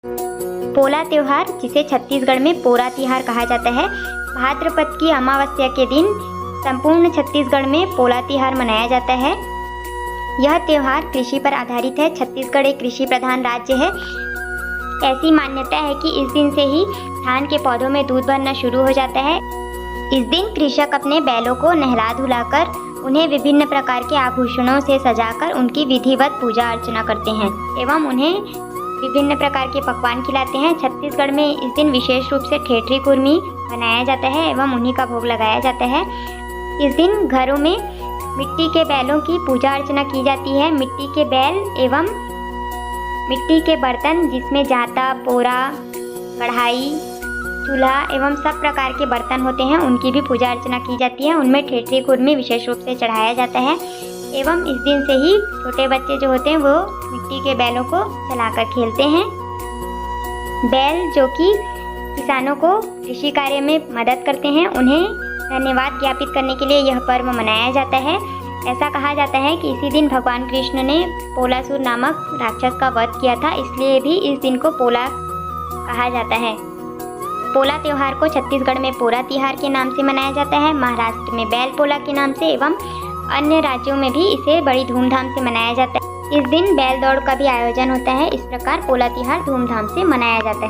पोला त्योहार, जिसे छत्तीसगढ़ में पोरा तिहार कहा जाता है, भाद्रपद की अमावस्या के दिन संपूर्ण छत्तीसगढ़ में पोला तिहार मनाया जाता है। यह त्योहार कृषि पर आधारित है। छत्तीसगढ़ एक कृषि प्रधान राज्य है। ऐसी मान्यता है कि इस दिन से ही धान के पौधों में दूध भरना शुरू हो जाता है। इस दिन कृषक अपने बैलों को नहला धुलाकर उन्हें विभिन्न प्रकार के आभूषणों से सजाकर उनकी विधिवत पूजा अर्चना करते हैं एवं उन्हें विभिन्न प्रकार के पकवान खिलाते हैं। छत्तीसगढ़ में इस दिन विशेष रूप से ठेठरी कुर्मी बनाया जाता है एवं उन्हीं का भोग लगाया जाता है। इस दिन घरों में मिट्टी के बैलों की पूजा अर्चना की जाती है। मिट्टी के बैल एवं मिट्टी के बर्तन, जिसमें जाता, पोरा, कढ़ाई, चूल्हा एवं सब प्रकार के बर्तन होते हैं, उनकी भी पूजा अर्चना की जाती है। उनमें ठेठरी कुर्मी विशेष रूप से चढ़ाया जाता है एवं इस दिन से ही छोटे बच्चे जो होते हैं वो मिट्टी के बैलों को चलाकर खेलते हैं। बैल जो कि किसानों को कृषि कार्य में मदद करते हैं, उन्हें धन्यवाद ज्ञापित करने के लिए यह पर्व मनाया जाता है। ऐसा कहा जाता है कि इसी दिन भगवान कृष्ण ने पोलासुर नामक राक्षस का वध किया था, इसलिए भी इस दिन को पोला कहा जाता है। पोला त्यौहार को छत्तीसगढ़ में पोरा तिहार के नाम से मनाया जाता है, महाराष्ट्र में बैल पोला के नाम से एवं अन्य राज्यों में भी इसे बड़ी धूमधाम से मनाया जाता है। इस दिन बैल दौड़ का भी आयोजन होता है। इस प्रकार पोला तिहार धूमधाम से मनाया जाता है।